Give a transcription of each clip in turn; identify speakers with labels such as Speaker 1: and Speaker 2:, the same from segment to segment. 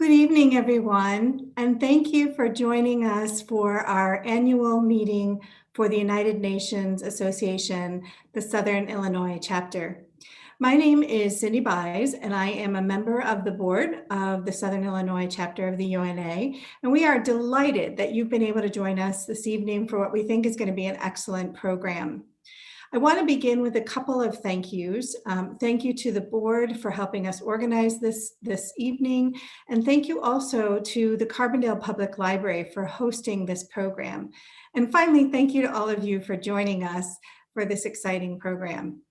Speaker 1: Good evening, everyone, and thank you for joining us for our annual meeting for the United Nations Association, the Southern Illinois Chapter. My name is Cindy Buys, and I am a member of the board of the Southern Illinois Chapter of the UNA, and we are delighted that you've been able to join us this evening for what we think is going to be an excellent program. I want to begin with a couple of thank yous. Thank you to the board for helping us organize this evening. And thank you also to the Carbondale Public Library for hosting this program. And finally, thank you to all of you for joining us for this exciting program.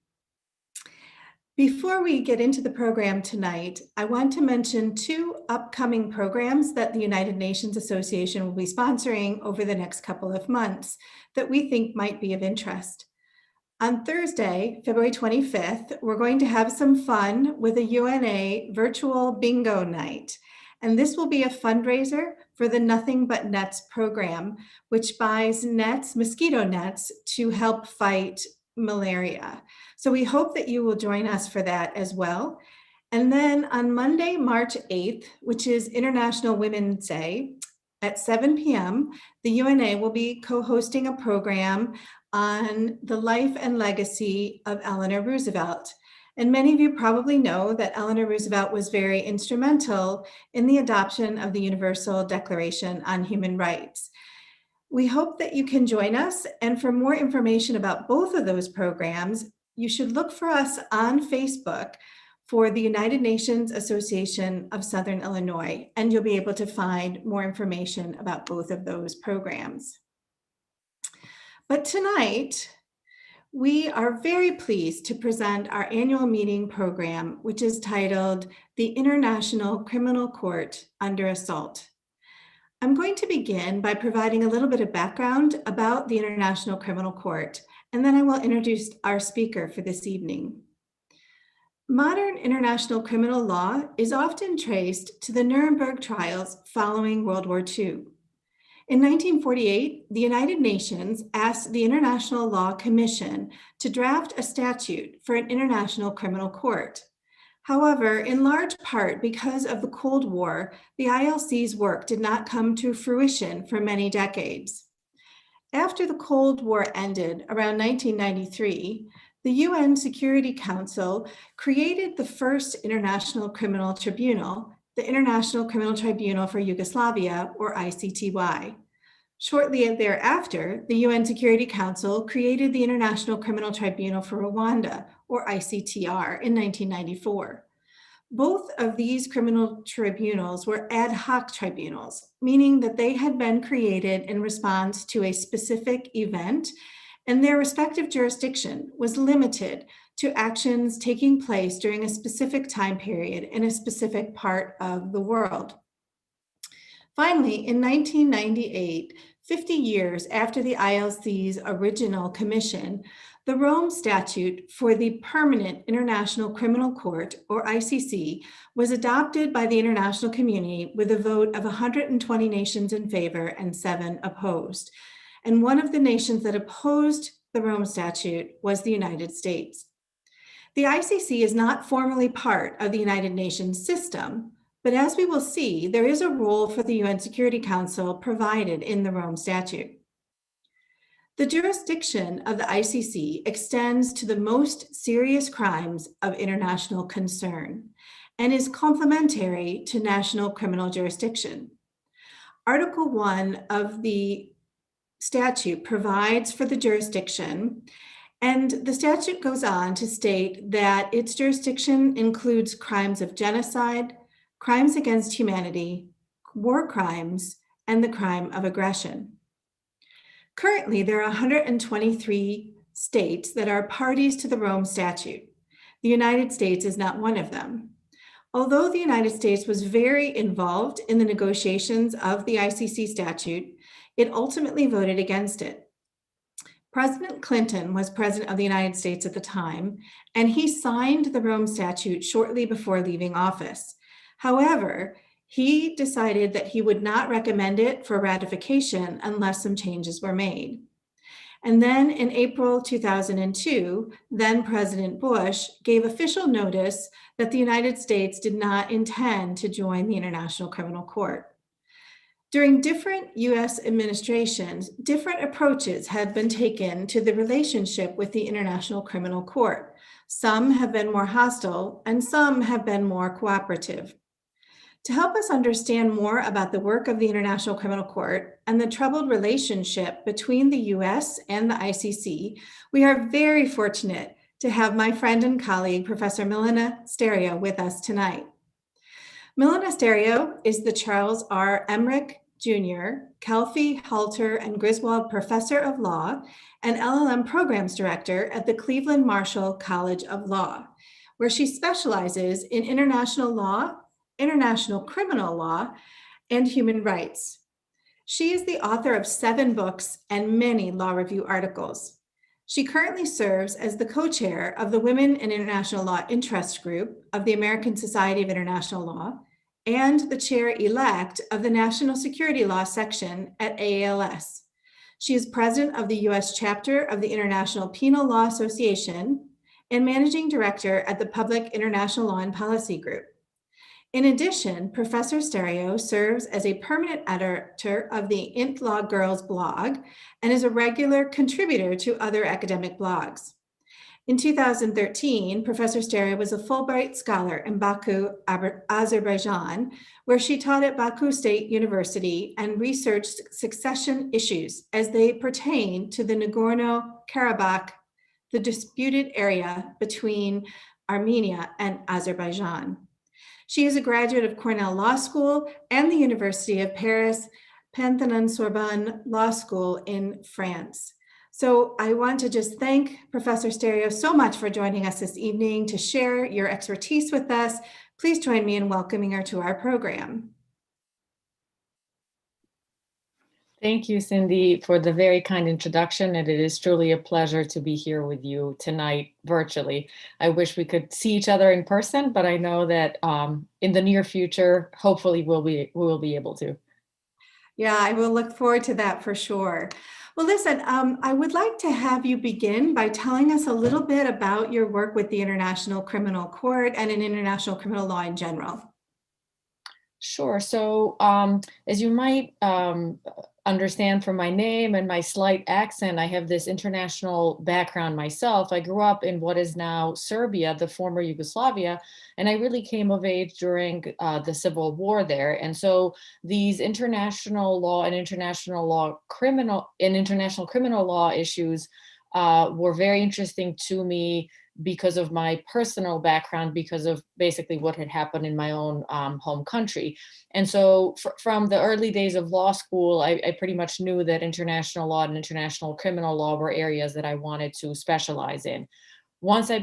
Speaker 1: Before we get into the program tonight, I want to mention two upcoming programs that the United Nations Association will be sponsoring over the next couple of months that we think might be of interest. On Thursday, February 25th, we're going to have some fun with a UNA virtual bingo night. And this will be a fundraiser for the Nothing But Nets program, which buys nets, mosquito nets, to help fight malaria. So we hope that you will join us for that as well. And then on Monday, March 8th, which is International Women's Day, at 7 p.m., the UNA will be co-hosting a program on the life and legacy of Eleanor Roosevelt. And many of you probably know that Eleanor Roosevelt was very instrumental in the adoption of the Universal Declaration on Human Rights. We hope that you can join us, and for more information about both of those programs, you should look for us on Facebook for the United Nations Association of Southern Illinois, and you'll be able to find more information about both of those programs. But tonight, we are very pleased to present our annual meeting program, which is titled The International Criminal Court Under Assault. I'm going to begin by providing a little bit of background about the International Criminal Court, and then I will introduce our speaker for this evening. Modern international criminal law is often traced to the Nuremberg trials following World War II. In 1948, the United Nations asked the International Law Commission to draft a statute for an international criminal court. However, in large part because of the Cold War, the ILC's work did not come to fruition for many decades. After the Cold War ended around 1993, the UN Security Council created the first International Criminal Tribunal, the International Criminal Tribunal for Yugoslavia, or ICTY. Shortly thereafter, the UN Security Council created the International Criminal Tribunal for Rwanda, or ICTR, in 1994. Both of these criminal tribunals were ad hoc tribunals, meaning that they had been created in response to a specific event, and their respective jurisdiction was limited to actions taking place during a specific time period in a specific part of the world. Finally, in 1998, 50 years after the ILC's original commission, the Rome Statute for the Permanent International Criminal Court, or ICC, was adopted by the international community with a vote of 120 nations in favor and 7 opposed. And one of the nations that opposed the Rome Statute was the United States. The ICC is not formally part of the United Nations system, but as we will see, there is a role for the UN Security Council provided in the Rome Statute. The jurisdiction of the ICC extends to the most serious crimes of international concern and is complementary to national criminal jurisdiction. Article 1 of the statute provides for the jurisdiction, and the statute goes on to state that its jurisdiction includes crimes of genocide, crimes against humanity, war crimes, and the crime of aggression. Currently, there are 123 states that are parties to the Rome Statute. The United States is not one of them. Although the United States was very involved in the negotiations of the ICC statute, it ultimately voted against it. President Clinton was president of the United States at the time, and he signed the Rome Statute shortly before leaving office. However, he decided that he would not recommend it for ratification unless some changes were made. And then in April 2002, then President Bush gave official notice that the United States did not intend to join the International Criminal Court. During different US administrations, different approaches have been taken to the relationship with the International Criminal Court. Some have been more hostile and some have been more cooperative. To help us understand more about the work of the International Criminal Court and the troubled relationship between the US and the ICC, we are very fortunate to have my friend and colleague, Professor Milena Stereo, with us tonight. Milena Stereo is the Charles R. Emmerich Jr., Kelfie, Halter, and Griswold Professor of Law and LLM Programs Director at the Cleveland Marshall College of Law, where she specializes in international law, international criminal law, and human rights. She is the author of 7 books and many law review articles. She currently serves as the co-chair of the Women in International Law Interest Group of the American Society of International Law and the chair-elect of the National Security Law section at AALS. She is president of the U.S. chapter of the International Penal Law Association and managing director at the Public International Law and Policy Group. In addition, Professor Stereo serves as a permanent editor of the Int Law Girls blog and is a regular contributor to other academic blogs. In 2013, Professor Stereo was a Fulbright scholar in Baku, Azerbaijan, where she taught at Baku State University and researched succession issues as they pertain to the Nagorno-Karabakh, the disputed area between Armenia and Azerbaijan. She is a graduate of Cornell Law School and the University of Paris Pantheon-Sorbonne Law School in France. So I want to just thank Professor Stereo so much for joining us this evening to share your expertise with us. Please join me in welcoming her to our program.
Speaker 2: Thank you, Cindy, for the very kind introduction, and it is truly a pleasure to be here with you tonight virtually. I wish we could see each other in person, but I know that in the near future, hopefully we will be able to.
Speaker 1: Yeah, I will look forward to that for sure. Well, listen, I would like to have you begin by telling us a little bit about your work with the International Criminal Court and in international criminal law in general.
Speaker 2: Sure. So as you might understand from my name and my slight accent, I have this international background myself. I grew up in what is now Serbia, the former Yugoslavia, and I really came of age during the Civil War there. And so these international law and international criminal law issues were very interesting to me because of my personal background, because of basically what had happened in my own home country. And so from the early days of law school, I pretty much knew that international law and international criminal law were areas that I wanted to specialize in. Once I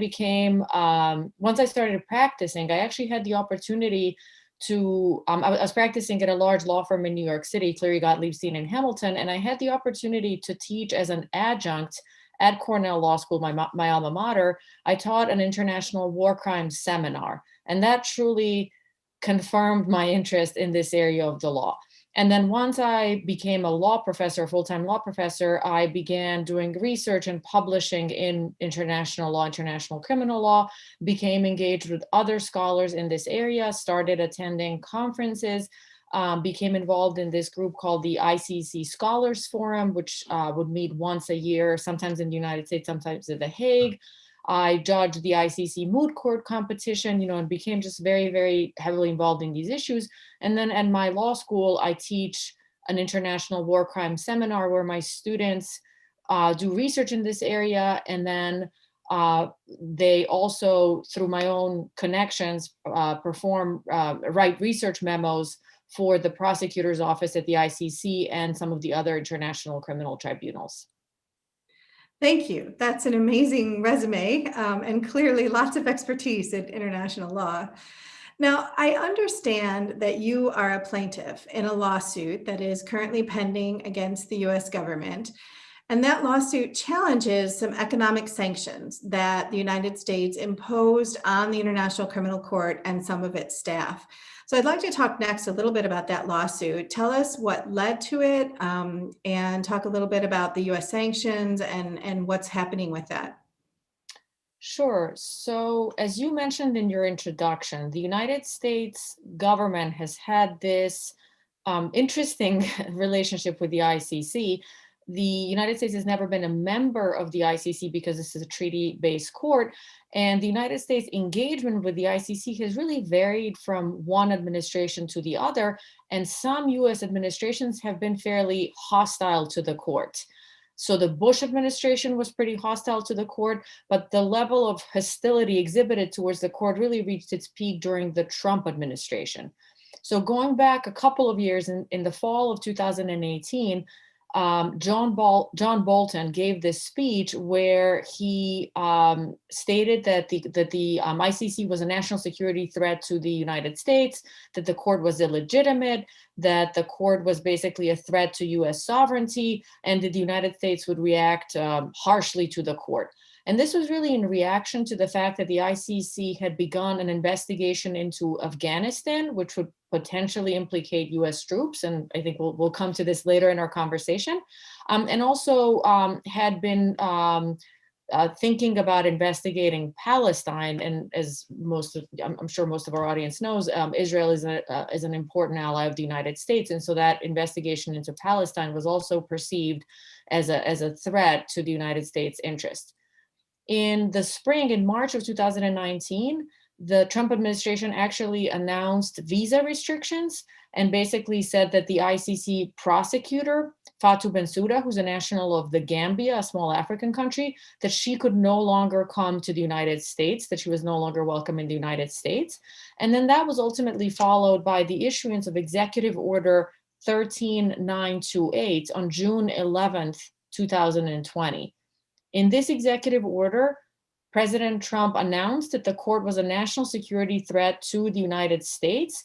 Speaker 2: started practicing, I actually had the opportunity to, I was practicing at a large law firm in New York City, Cleary Gottlieb Steen in Hamilton, and I had the opportunity to teach as an adjunct at Cornell Law School, my alma mater. I taught an international war crimes seminar, and that truly confirmed my interest in this area of the law. And then once I became a law professor, a full-time law professor, I began doing research and publishing in international law, international criminal law, became engaged with other scholars in this area, started attending conferences, became involved in this group called the Icc Scholars Forum, which would meet once a year, sometimes in the United States, sometimes at The Hague. I judged the ICC moot court competition, and became just very, very heavily involved in these issues. And then at my law school, I teach an international war crime seminar where my students do research in this area. And then they also, through my own connections, write research memos for the prosecutor's office at the ICC and some of the other international criminal tribunals.
Speaker 1: Thank you. That's an amazing resume, and clearly lots of expertise in international law. Now, I understand that you are a plaintiff in a lawsuit that is currently pending against the US government. And that lawsuit challenges some economic sanctions that the United States imposed on the International Criminal Court and some of its staff. So I'd like to talk next a little bit about that lawsuit. Tell us what led to it, and talk a little bit about the US sanctions and what's happening with that.
Speaker 2: Sure. So, as you mentioned in your introduction, the United States government has had this interesting relationship with the ICC. The United States has never been a member of the ICC because this is a treaty-based court, and the United States engagement with the ICC has really varied from one administration to the other, and some US administrations have been fairly hostile to the court. So the Bush administration was pretty hostile to the court, but the level of hostility exhibited towards the court really reached its peak during the Trump administration. So going back a couple of years in the fall of 2018, John Bolton gave this speech where he stated that the ICC was a national security threat to the United States, that the court was illegitimate, that the court was basically a threat to US sovereignty, and that the United States would react harshly to the court. And this was really in reaction to the fact that the ICC had begun an investigation into Afghanistan, which would potentially implicate US troops. And I think we'll come to this later in our conversation. And also had been thinking about investigating Palestine. And as I'm sure most of our audience knows, Israel is an important ally of the United States. And so that investigation into Palestine was also perceived as a threat to the United States' interest. In the spring, in March of 2019, the Trump administration actually announced visa restrictions and basically said that the ICC prosecutor, Fatou Bensouda, who's a national of the Gambia, a small African country, that she could no longer come to the United States, that she was no longer welcome in the United States. And then that was ultimately followed by the issuance of Executive Order 13928 on June 11th, 2020. In this executive order, President Trump announced that the court was a national security threat to the United States,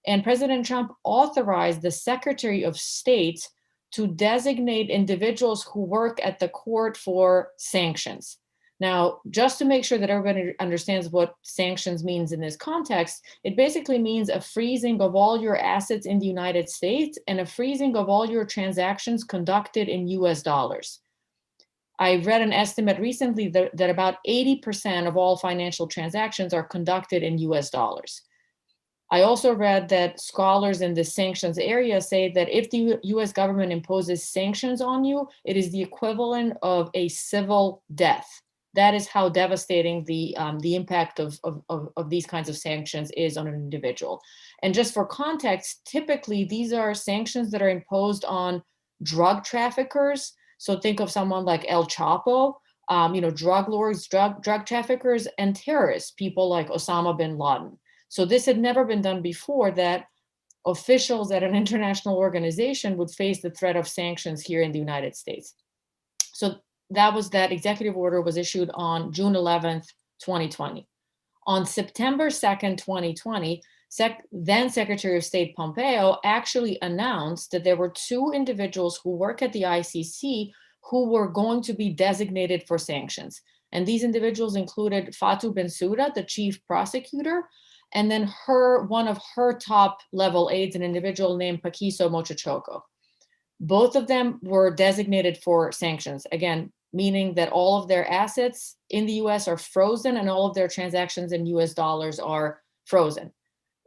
Speaker 2: and President Trump authorized the Secretary of State to designate individuals who work at the court for sanctions. Now, just to make sure that everybody understands what sanctions means in this context, it basically means a freezing of all your assets in the United States and a freezing of all your transactions conducted in US dollars. I read an estimate recently that about 80% of all financial transactions are conducted in US dollars. I also read that scholars in the sanctions area say that if the US government imposes sanctions on you, it is the equivalent of a civil death. That is how devastating the impact of these kinds of sanctions is on an individual. And just for context, typically these are sanctions that are imposed on drug traffickers. So think of someone like El Chapo, drug lords, drug traffickers, and terrorists, people like Osama bin Laden. So this had never been done before, that officials at an international organization would face the threat of sanctions here in the United States. So that executive order was issued on June 11th, 2020. On September 2nd, 2020, then Secretary of State Pompeo actually announced that there were two individuals who work at the ICC who were going to be designated for sanctions. And these individuals included Fatou Bensouda, the chief prosecutor, and then one of her top level aides, an individual named Paquiso Mochochoco. Both of them were designated for sanctions, again, meaning that all of their assets in the US are frozen and all of their transactions in US dollars are frozen.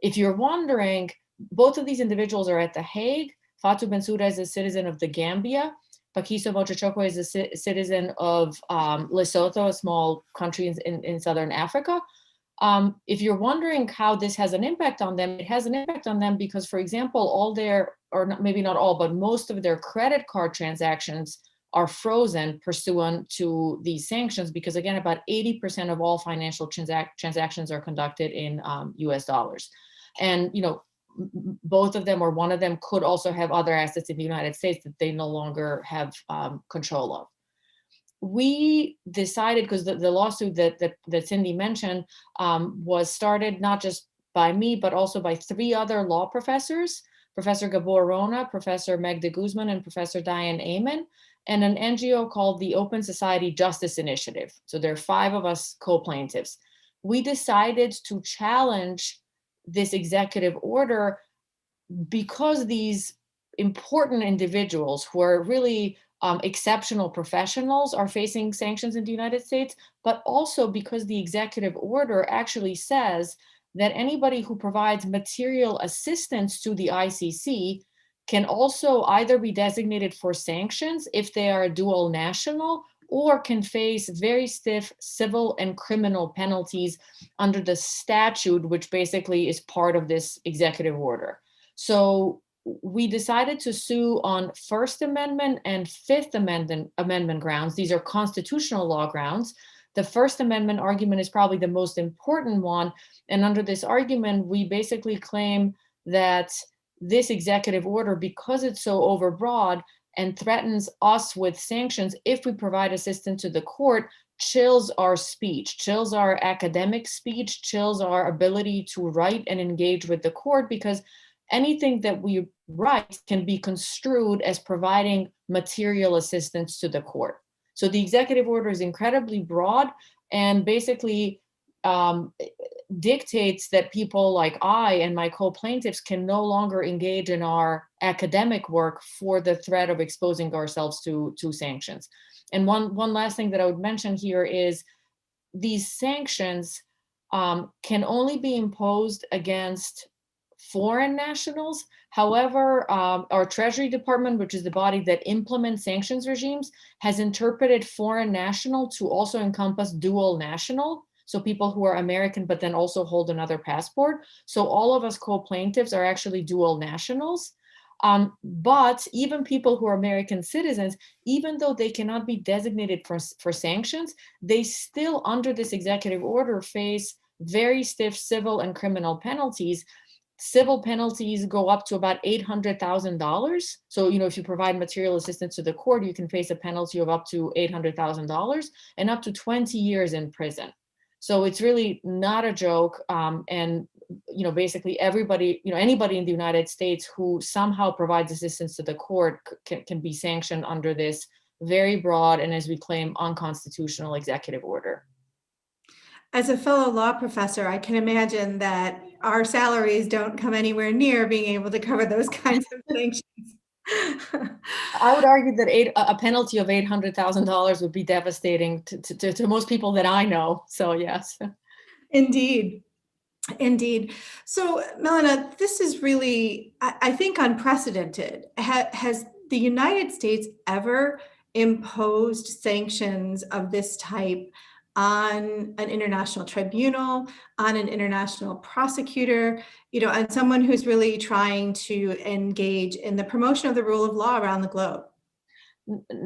Speaker 2: If you're wondering, both of these individuals are at The Hague. Fatou Bensouda is a citizen of the Gambia. Paquiso Mochochoco is a citizen of Lesotho, a small country in Southern Africa. If you're wondering how this has an impact on them, it has an impact on them because, for example, maybe not all, but most of their credit card transactions are frozen pursuant to these sanctions because, again, about 80% of all financial transactions are conducted in US dollars. And, both of them or one of them could also have other assets in the United States that they no longer have control of. We decided, because the lawsuit that Cindy mentioned was started not just by me, but also by three other law professors, Professor Gabor Rona, Professor Meg de Guzman, and Professor Diane Amen. and an NGO called the Open Society Justice Initiative. So there are 5 of us co-plaintiffs. We decided to challenge this executive order because these important individuals who are really exceptional professionals are facing sanctions in the United States, but also because the executive order actually says that anybody who provides material assistance to the ICC can also either be designated for sanctions if they are a dual national, or can face very stiff civil and criminal penalties under the statute, which basically is part of this executive order. So we decided to sue on First Amendment and Fifth Amendment grounds. These are constitutional law grounds. The First Amendment argument is probably the most important one. And under this argument, we basically claim that this executive order, because it's so overbroad and threatens us with sanctions if we provide assistance to the court, chills our speech, chills our academic speech, chills our ability to write and engage with the court, because anything that we write can be construed as providing material assistance to the court. So the executive order is incredibly broad and basically dictates that people like I and my co-plaintiffs can no longer engage in our academic work for the threat of exposing ourselves to sanctions. And one last thing that I would mention here is these sanctions can only be imposed against foreign nationals. However, our Treasury Department, which is the body that implements sanctions regimes, has interpreted foreign national to also encompass dual national. So people who are American, but then also hold another passport. So all of us co-plaintiffs are actually dual nationals. But even people who are American citizens, even though they cannot be designated for sanctions, they still, under this executive order, face very stiff civil and criminal penalties. Civil penalties go up to about $800,000. So, if you provide material assistance to the court, you can face a penalty of up to $800,000 and up to 20 years in prison. So it's really not a joke. And, basically everybody, anybody in the United States who somehow provides assistance to the court can be sanctioned under this very broad and, as we claim, unconstitutional executive order.
Speaker 1: As a fellow law professor, I can imagine that our salaries don't come anywhere near being able to cover those kinds of sanctions.
Speaker 2: I would argue that a penalty of $800,000 would be devastating to most people that I know. So yes.
Speaker 1: Indeed. Indeed. So, Melina, this is really, I think, unprecedented. Has the United States ever imposed sanctions of this type on an international tribunal, on an international prosecutor, on someone who's really trying to engage in the promotion of the rule of law around the globe?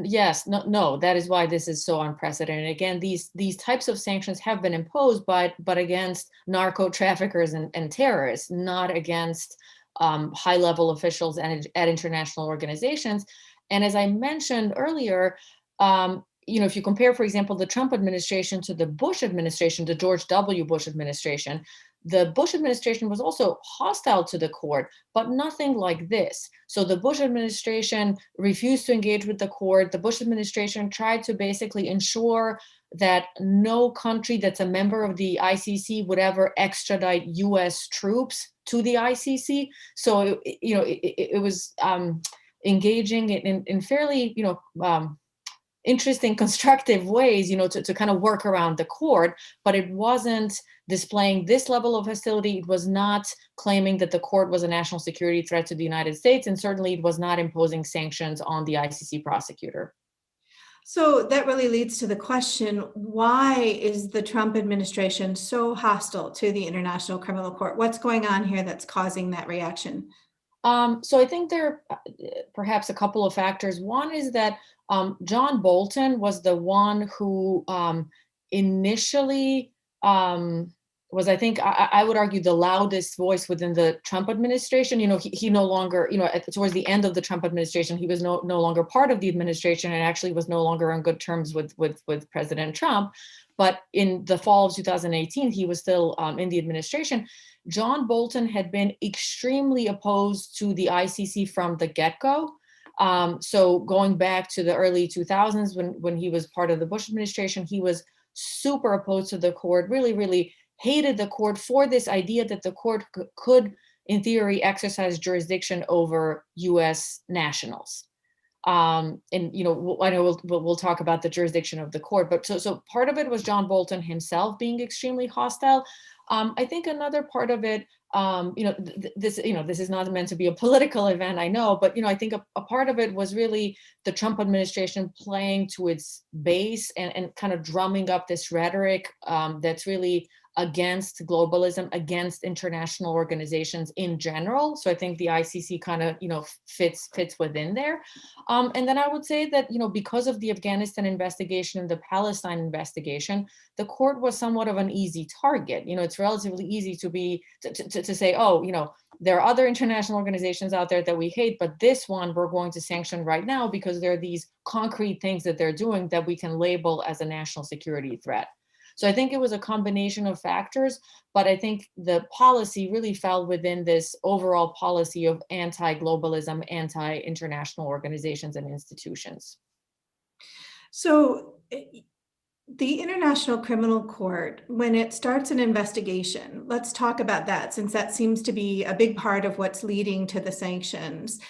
Speaker 2: Yes, no, that is why this is so unprecedented. Again, these types of sanctions have been imposed, but against narco traffickers and terrorists, not against high-level officials and at international organizations. And as I mentioned earlier, if you compare, for example, the Trump administration to the Bush administration, the George W. Bush administration, the Bush administration was also hostile to the court, but nothing like this. So the Bush administration refused to engage with the court. The Bush administration tried to basically ensure that no country that's a member of the ICC would ever extradite US troops to the ICC. So, it was engaging in fairly, interesting, constructive ways, to kind of work around the court, but it wasn't displaying this level of hostility. It was not claiming that the court was a national security threat to the United States, and certainly it was not imposing sanctions on the ICC prosecutor.
Speaker 1: So that really leads to the question, why is the Trump administration so hostile to the International Criminal Court? What's going on here that's causing that reaction?
Speaker 2: So I think there are perhaps a couple of factors. One is that John Bolton was the one who initially was, I think, I would argue, the loudest voice within the Trump administration. He no longer, towards the end of the Trump administration, he was no longer part of the administration and actually was no longer on good terms with President Trump. But in the fall of 2018, he was still in the administration. John Bolton had been extremely opposed to the ICC from the get-go. So going back to the early 2000s, when he was part of the Bush administration, he was super opposed to the court, really, really hated the court for this idea that the court could, in theory, exercise jurisdiction over US nationals. And, you know, I know we'll talk about the jurisdiction of the court, but so part of it was John Bolton himself being extremely hostile. I think another part of it, this is not meant to be a political event, I know, but, I think a part of it was really the Trump administration playing to its base and kind of drumming up this rhetoric that's really against globalism, against international organizations in general. So I think the ICC kind of, fits within there. And then I would say that, because of the Afghanistan investigation and the Palestine investigation, the court was somewhat of an easy target. It's relatively easy to say, oh, there are other international organizations out there that we hate, but this one we're going to sanction right now because there are these concrete things that they're doing that we can label as a national security threat. So I think it was a combination of factors, but I think the policy really fell within this overall policy of anti-globalism, anti-international organizations and institutions.
Speaker 1: So the International Criminal Court, when it starts an investigation, let's talk about that, since that seems to be a big part of what's leading to the sanctions.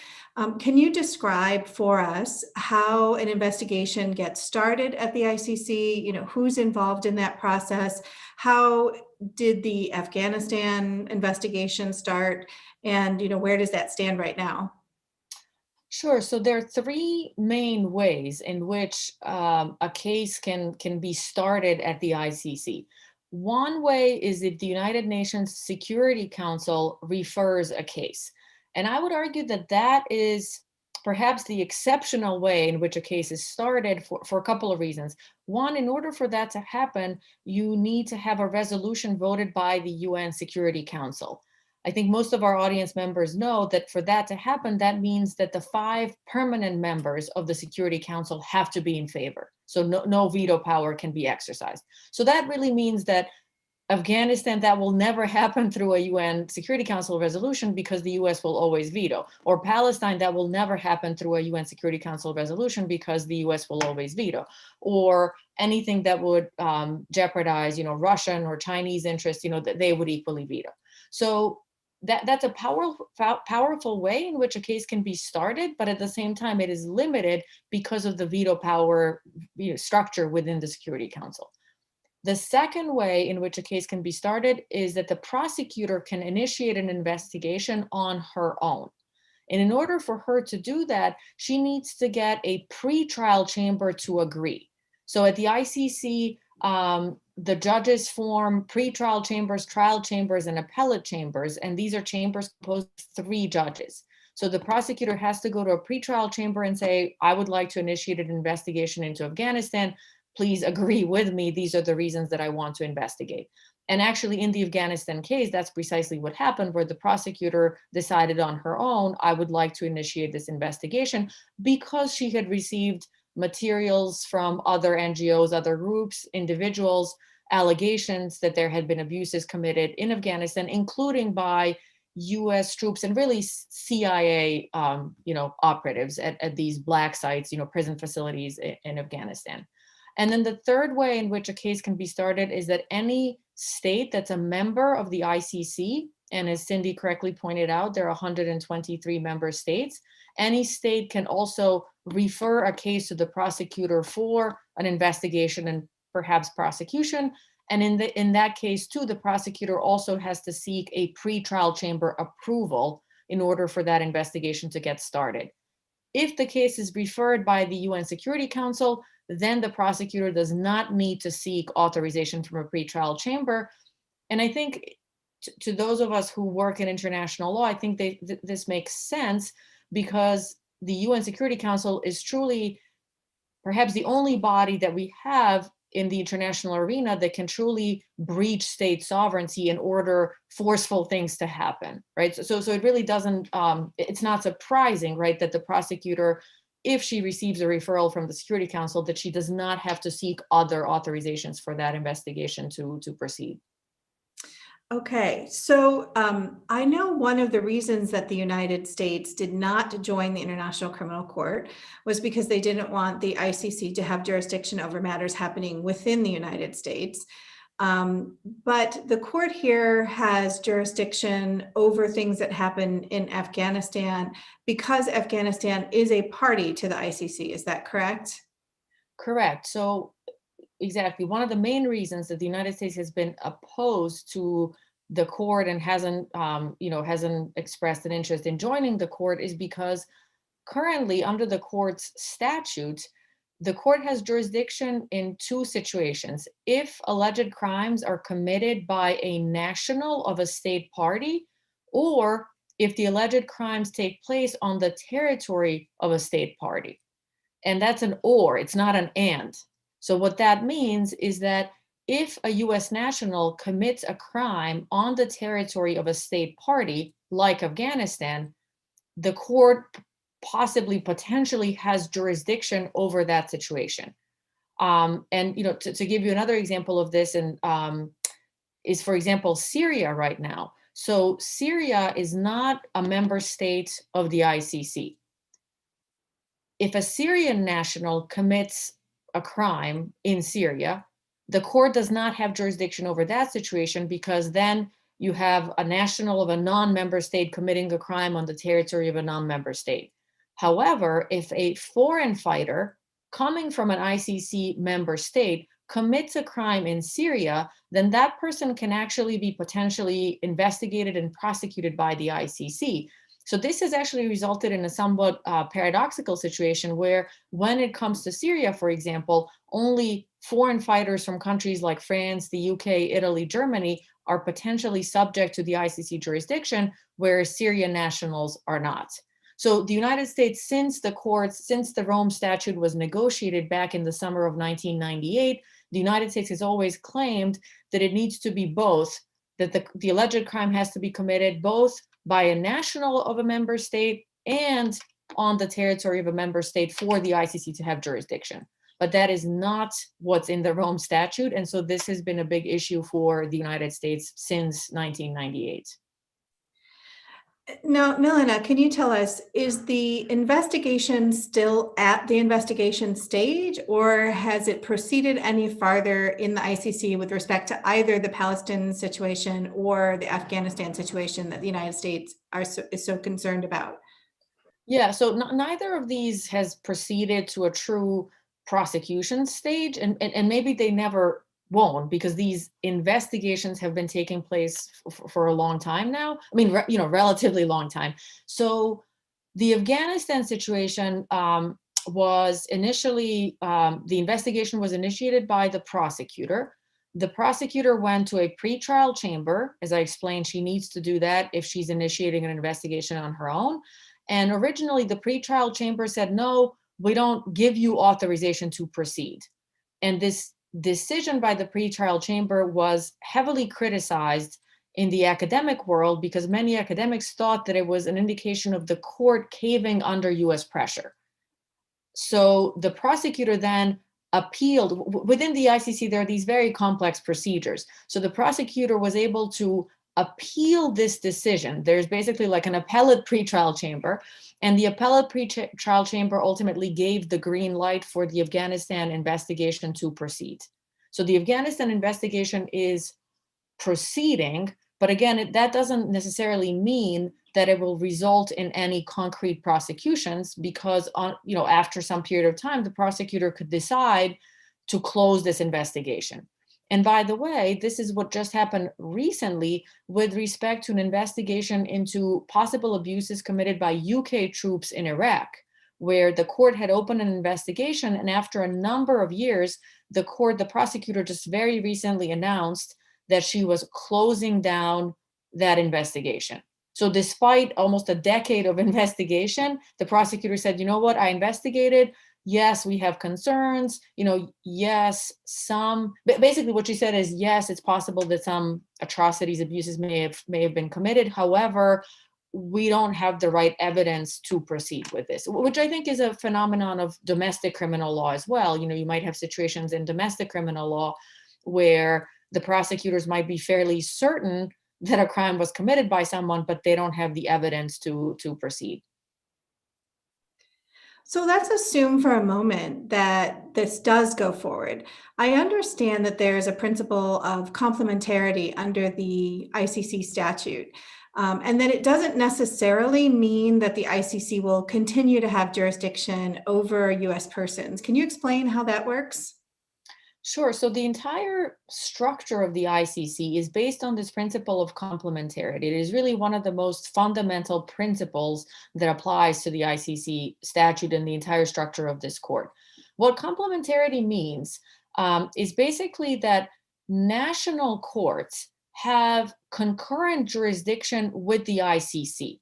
Speaker 1: Can you describe for us how an investigation gets started at the ICC? Who's involved in that process? How did the Afghanistan investigation start? And, where does that stand right now?
Speaker 2: Sure. So there are three main ways in which a case can be started at the ICC. One way is if the United Nations Security Council refers a case. And I would argue that that is perhaps the exceptional way in which a case is started for a couple of reasons. One, in order for that to happen, you need to have a resolution voted by the UN Security Council. I think most of our audience members know that for that to happen, that means that the 5 permanent members of the Security Council have to be in favor. So no veto power can be exercised. So that really means that Afghanistan, that will never happen through a UN Security Council resolution because the US will always veto. Or Palestine, that will never happen through a UN Security Council resolution because the US will always veto. Or anything that would jeopardize, Russian or Chinese interests, that they would equally veto. So that's a powerful way in which a case can be started, but at the same time, it is limited because of the veto power structure within the Security Council. The second way in which a case can be started is that the prosecutor can initiate an investigation on her own. And in order for her to do that, she needs to get a pretrial chamber to agree. So at the ICC, the judges form pretrial chambers, trial chambers, and appellate chambers. And these are chambers composed of 3 judges. So the prosecutor has to go to a pretrial chamber and say, I would like to initiate an investigation into Afghanistan. Please agree with me. These are the reasons that I want to investigate. And actually, in the Afghanistan case, that's precisely what happened, where the prosecutor decided on her own, I would like to initiate this investigation because she had received materials from other NGOs, other groups, individuals, allegations that there had been abuses committed in Afghanistan, including by US troops and really CIA, operatives at these black sites, prison facilities in Afghanistan. And then the third way in which a case can be started is that any state that's a member of the ICC, and as Cindy correctly pointed out, there are 123 member states, any state can also refer a case to the prosecutor for an investigation and perhaps prosecution. And in that case too, the prosecutor also has to seek a pretrial chamber approval in order for that investigation to get started. If the case is referred by the UN Security Council, then the prosecutor does not need to seek authorization from a pretrial chamber. And I think to those of us who work in international law, I think this makes sense because the UN Security Council is truly perhaps the only body that we have in the international arena that can truly breach state sovereignty and order forceful things to happen, right? So it really doesn't, it's not surprising, right, that the prosecutor, if she receives a referral from the Security Council, that she does not have to seek other authorizations for that investigation to proceed.
Speaker 1: Okay, so I know one of the reasons that the United States did not join the International Criminal Court was because they didn't want the ICC to have jurisdiction over matters happening within the United States. But the court here has jurisdiction over things that happen in Afghanistan because Afghanistan is a party to the ICC. Is that correct?
Speaker 2: Correct. So exactly. One of the main reasons that the United States has been opposed to the court and hasn't expressed an interest in joining the court is because currently under the court's statute, the court has jurisdiction in two situations. If alleged crimes are committed by a national of a state party, or if the alleged crimes take place on the territory of a state party. And that's an or, it's not an and. So what that means is that if a US national commits a crime on the territory of a state party, like Afghanistan, the court potentially has jurisdiction over that situation. And to give you another example of this, is, for example, Syria right now. So Syria is not a member state of the ICC. If a Syrian national commits a crime in Syria, the court does not have jurisdiction over that situation because then you have a national of a non-member state committing a crime on the territory of a non-member state. However, if a foreign fighter coming from an ICC member state commits a crime in Syria, then that person can actually be potentially investigated and prosecuted by the ICC. So this has actually resulted in a somewhat paradoxical situation where when it comes to Syria, for example, only foreign fighters from countries like France, the UK, Italy, Germany are potentially subject to the ICC jurisdiction, whereas Syrian nationals are not. So the United States, since the Rome Statute was negotiated back in the summer of 1998, the United States has always claimed that it needs to be both, that the alleged crime has to be committed both by a national of a member state and on the territory of a member state for the ICC to have jurisdiction. But that is not what's in the Rome Statute. And so this has been a big issue for the United States since 1998.
Speaker 1: Now, Milena, can you tell us, is the investigation still at the investigation stage, or has it proceeded any farther in the ICC with respect to either the Palestinian situation or the Afghanistan situation that the United States is so concerned about?
Speaker 2: Yeah, so neither of these has proceeded to a true prosecution stage, and maybe they never won't, because these investigations have been taking place for a long time now. I mean, relatively long time. So the Afghanistan situation was initially, the investigation was initiated by the prosecutor. The prosecutor went to a pretrial chamber. As I explained, she needs to do that if she's initiating an investigation on her own. And originally, the pretrial chamber said, no, we don't give you authorization to proceed. And this decision by the pretrial chamber was heavily criticized in the academic world because many academics thought that it was an indication of the court caving under US pressure. So the prosecutor then appealed. Within the ICC, there are these very complex procedures. So the prosecutor was able to appeal this decision. There's basically like an appellate pretrial chamber, and the appellate pretrial chamber ultimately gave the green light for the Afghanistan investigation to proceed. So the Afghanistan investigation is proceeding, but again, that doesn't necessarily mean that it will result in any concrete prosecutions, because after some period of time, the prosecutor could decide to close this investigation. And by the way, this is what just happened recently with respect to an investigation into possible abuses committed by UK troops in Iraq, where the court had opened an investigation. And after a number of years, the prosecutor just very recently announced that she was closing down that investigation. So despite almost a decade of investigation, the prosecutor said, you know what, I investigated. Yes, we have concerns, yes, basically what she said is, yes, it's possible that some atrocities, abuses may have been committed. However, we don't have the right evidence to proceed with this, which I think is a phenomenon of domestic criminal law as well. You might have situations in domestic criminal law where the prosecutors might be fairly certain that a crime was committed by someone, but they don't have the evidence to proceed.
Speaker 1: So let's assume for a moment that this does go forward. I understand that there's a principle of complementarity under the ICC statute, and that it doesn't necessarily mean that the ICC will continue to have jurisdiction over US persons. Can you explain how that works?
Speaker 2: Sure. So the entire structure of the ICC is based on this principle of complementarity. It is really one of the most fundamental principles that applies to the ICC statute and the entire structure of this court. What complementarity means is basically that national courts have concurrent jurisdiction with the ICC.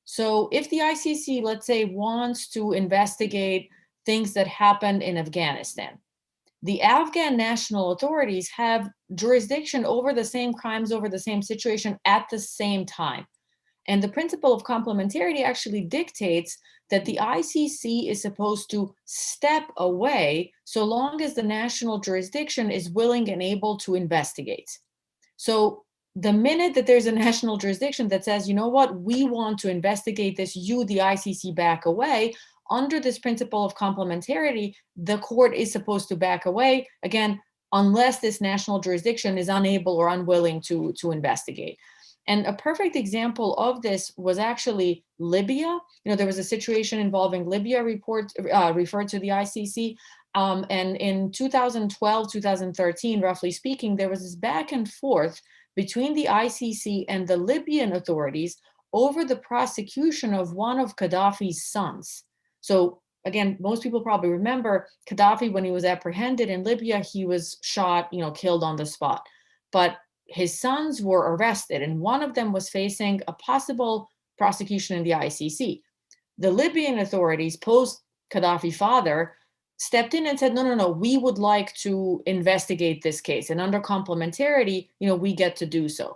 Speaker 2: So if the ICC, let's say, wants to investigate things that happened in Afghanistan, the Afghan national authorities have jurisdiction over the same crimes, over the same situation at the same time. And the principle of complementarity actually dictates that the ICC is supposed to step away so long as the national jurisdiction is willing and able to investigate. So the minute that there's a national jurisdiction that says, you know what, we want to investigate this, you, the ICC, back away, under this principle of complementarity, the court is supposed to back away, again, unless this national jurisdiction is unable or unwilling to investigate. And a perfect example of this was actually Libya. There was a situation involving Libya referred to the ICC. And in 2012, 2013, roughly speaking, there was this back and forth between the ICC and the Libyan authorities over the prosecution of one of Gaddafi's sons. So again, most people probably remember Gaddafi, when he was apprehended in Libya, he was shot, killed on the spot. But his sons were arrested, and one of them was facing a possible prosecution in the ICC. The Libyan authorities, post Gaddafi father, stepped in and said, no, we would like to investigate this case. And under complementarity, we get to do so.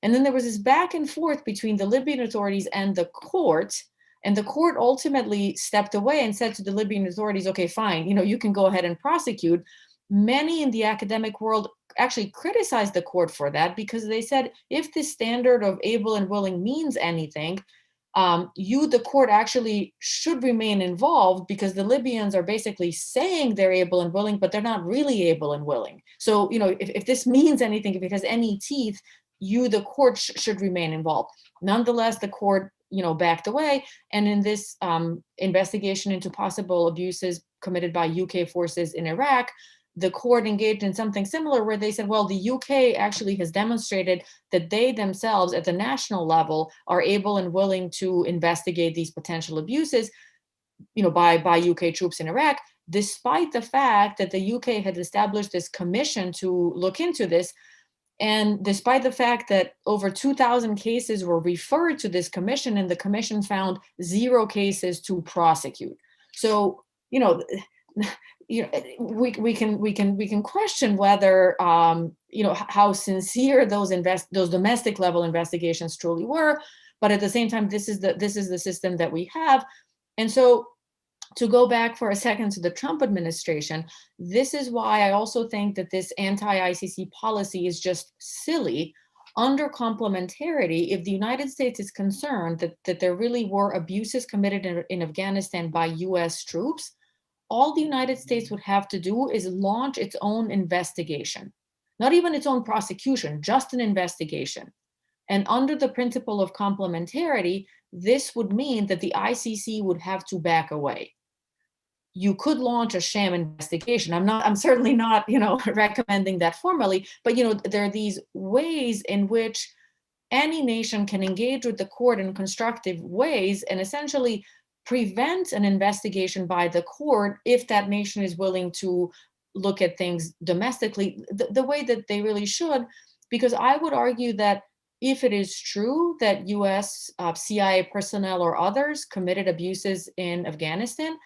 Speaker 2: And then there was this back and forth between the Libyan authorities and the court. And the court ultimately stepped away and said to the Libyan authorities, okay, fine, you can go ahead and prosecute. Many in the academic world actually criticized the court for that, because they said, if this standard of able and willing means anything, the court actually should remain involved, because the Libyans are basically saying they're able and willing, but they're not really able and willing. So, if this means anything, if it has any teeth, the court should remain involved. Nonetheless, the court backed away. And in this investigation into possible abuses committed by UK forces in Iraq, the court engaged in something similar, where they said, well, the UK actually has demonstrated that they themselves at the national level are able and willing to investigate these potential abuses, by UK troops in Iraq, despite the fact that the UK had established this commission to look into this. And despite the fact that over 2,000 cases were referred to this commission, and the commission found 0 cases to prosecute. So, we can question whether how sincere those domestic level investigations truly were, but at the same time, this is the system that we have. And so, to go back for a second to the Trump administration, this is why I also think that this anti-ICC policy is just silly. Under complementarity, if the United States is concerned that there really were abuses committed in Afghanistan by US troops, all the United States would have to do is launch its own investigation, not even its own prosecution, just an investigation. And under the principle of complementarity, this would mean that the ICC would have to back away. You could launch a sham investigation. I'm certainly not, recommending that formally, but, there are these ways in which any nation can engage with the court in constructive ways and essentially prevent an investigation by the court if that nation is willing to look at things domestically the way that they really should. Because I would argue that if it is true that US CIA personnel or others committed abuses in Afghanistan,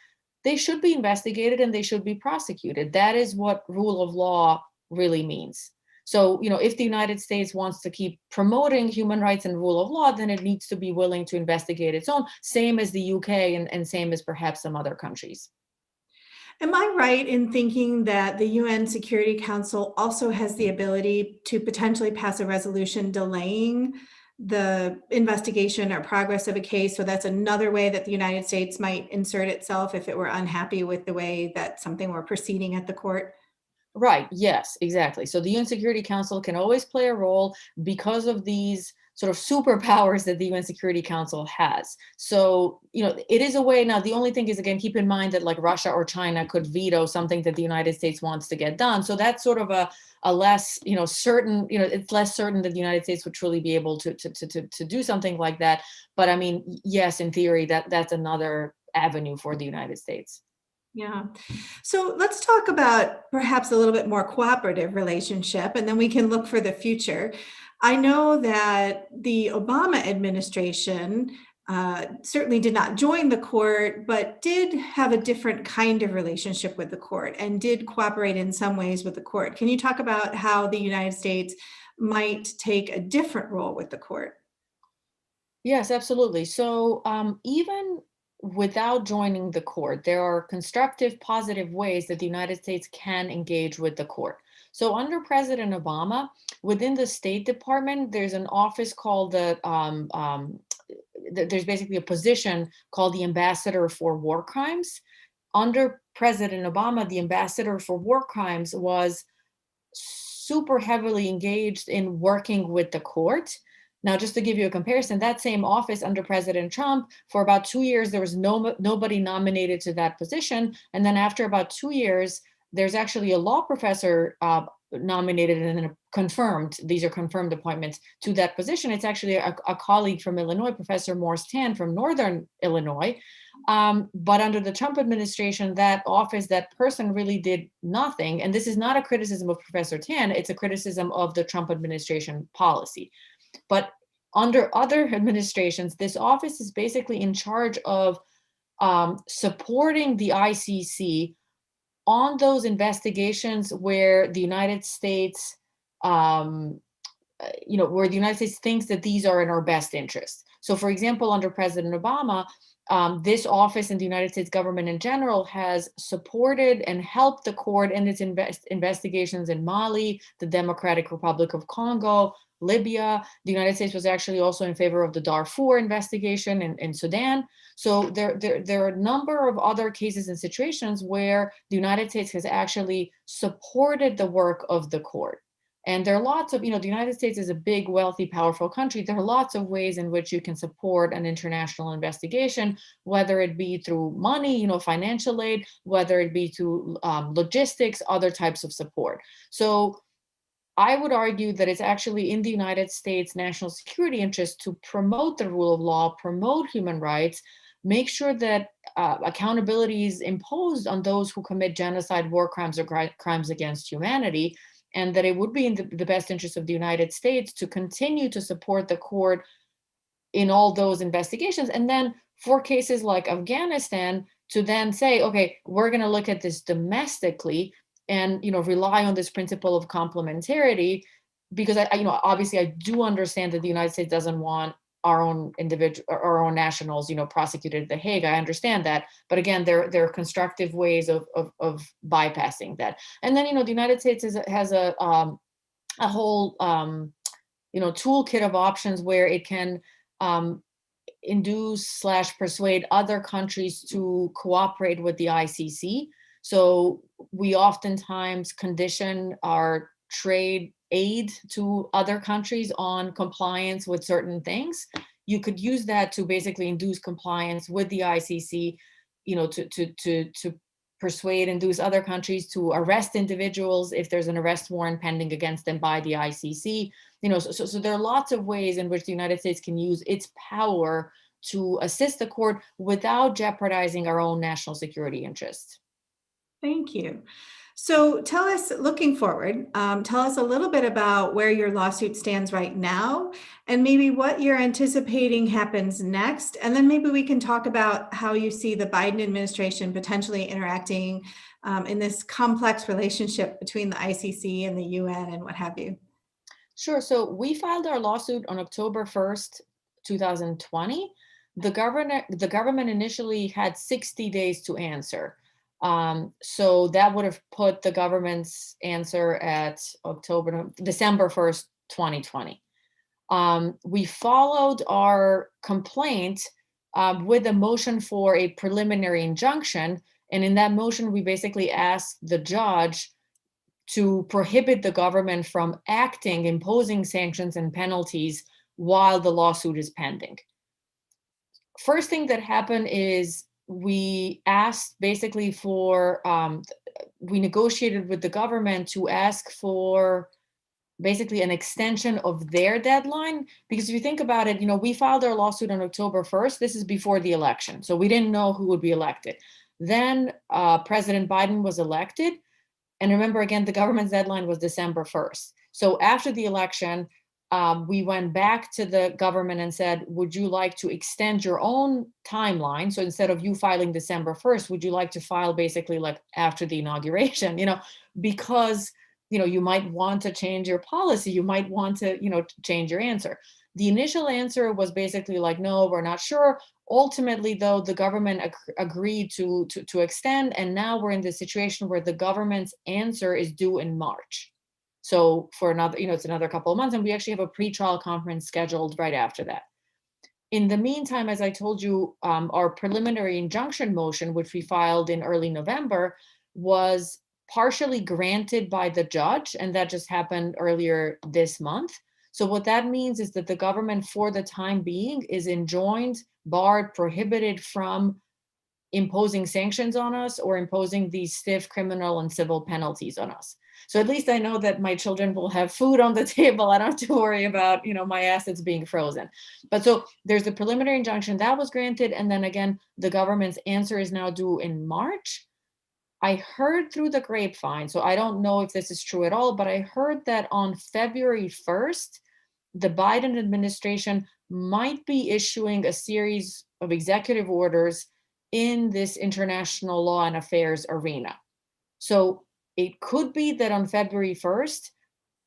Speaker 2: they should be investigated and they should be prosecuted. That is what rule of law really means. So, if the United States wants to keep promoting human rights and rule of law, then it needs to be willing to investigate its own, same as the UK and same as perhaps some other countries.
Speaker 1: Am I right in thinking that the UN Security Council also has the ability to potentially pass a resolution delaying the investigation or progress of a case? So that's another way that the United States might insert itself if it were unhappy with the way that something were proceeding at the court?
Speaker 2: Right. Yes, exactly. So the UN Security Council can always play a role because of these sort of superpowers that the UN Security Council has. So, it is a way. Now, the only thing is, again, keep in mind that like Russia or China could veto something that the United States wants to get done. So that's sort of a less, certain, it's less certain that the United States would truly be able to do something like that. But I mean, yes, in theory, that's another avenue for the United States.
Speaker 1: Yeah. So let's talk about perhaps a little bit more cooperative relationship, and then we can look for the future. I know that the Obama administration certainly did not join the court, but did have a different kind of relationship with the court and did cooperate in some ways with the court. Can you talk about how the United States might take a different role with the court?
Speaker 2: Yes, absolutely. So even without joining the court, there are constructive, positive ways that the United States can engage with the court. So under President Obama, within the State Department, there's an office called there's basically a position called the Ambassador for War Crimes. Under President Obama, the Ambassador for War Crimes was super heavily engaged in working with the court. Now, just to give you a comparison, that same office under President Trump, for about 2 years, there was nobody nominated to that position. And then after about 2 years, there's actually a law professor nominated and then confirmed. These are confirmed appointments to that position. It's actually a colleague from Illinois, Professor Morris Tan from Northern Illinois. But under the Trump administration, that office, that person really did nothing. And this is not a criticism of Professor Tan, it's a criticism of the Trump administration policy. But under other administrations, this office is basically in charge of supporting the ICC on those investigations where the United States, where the United States thinks that these are in our best interest. So, for example, under President Obama, this office in the United States government in general has supported and helped the court in its investigations in Mali, the Democratic Republic of Congo, Libya. The United States was actually also in favor of the Darfur investigation in Sudan. So there are a number of other cases and situations where the United States has actually supported the work of the court. And there are lots of, the United States is a big, wealthy, powerful country. There are lots of ways in which you can support an international investigation, whether it be through money, financial aid, whether it be through logistics, other types of support. So I would argue that it's actually in the United States national security interest to promote the rule of law, promote human rights, make sure that accountability is imposed on those who commit genocide, war crimes, or crimes against humanity, and that it would be in the best interest of the United States to continue to support the court in all those investigations. And then for cases like Afghanistan, to then say, okay, we're going to look at this domestically and rely on this principle of complementarity, because I obviously I do understand that the United States doesn't want our own nationals prosecuted at The Hague. I understand that, but again, there are constructive ways of bypassing that. And then the United States has a whole toolkit of options where it can induce / persuade other countries to cooperate with the ICC. So we oftentimes condition our trade aid to other countries on compliance with certain things. You could use that to basically induce compliance with the ICC, to persuade, induce other countries to arrest individuals if there's an arrest warrant pending against them by the ICC. So there are lots of ways in which the United States can use its power to assist the court without jeopardizing our own national security interests.
Speaker 1: Thank you. So tell us, looking forward, tell us a little bit about where your lawsuit stands right now and maybe what you're anticipating happens next. And then maybe we can talk about how you see the Biden administration potentially interacting in this complex relationship between the ICC and the UN and what have you.
Speaker 2: Sure. So we filed our lawsuit on October 1st, 2020. The government initially had 60 days to answer. So that would have put the government's answer at December 1st, 2020. We followed our complaint with a motion for a preliminary injunction. And in that motion, we basically asked the judge to prohibit the government from acting, imposing sanctions and penalties while the lawsuit is pending. First thing that happened is we asked basically for, we negotiated with the government to ask for basically an extension of their deadline. Because if you think about it, we filed our lawsuit on October 1st. This is before the election. So we didn't know who would be elected. Then President Biden was elected. And remember, again, the government's deadline was December 1st. So after the election, we went back to the government and said, would you like to extend your own timeline? So instead of you filing December 1st, would you like to file basically like after the inauguration, because, you might want to change your policy. You might want to, change your answer. The initial answer was basically like, no, we're not sure. Ultimately, though, the government agreed to extend. And now we're in the situation where the government's answer is due in March. So for another, it's another couple of months, and we actually have a pre-trial conference scheduled right after that. In the meantime, as I told you, our preliminary injunction motion, which we filed in early November, was partially granted by the judge, and that just happened earlier this month. So what that means is that the government, for the time being, is enjoined, barred, prohibited from imposing sanctions on us or imposing these stiff criminal and civil penalties on us. So at least I know that my children will have food on the table. I don't have to worry about, my assets being frozen. But so there's the preliminary injunction that was granted. And then again, the government's answer is now due in March. I heard through the grapevine, so I don't know if this is true at all, but I heard that on February 1st, the Biden administration might be issuing a series of executive orders in this international law and affairs arena. So it could be that on February 1st,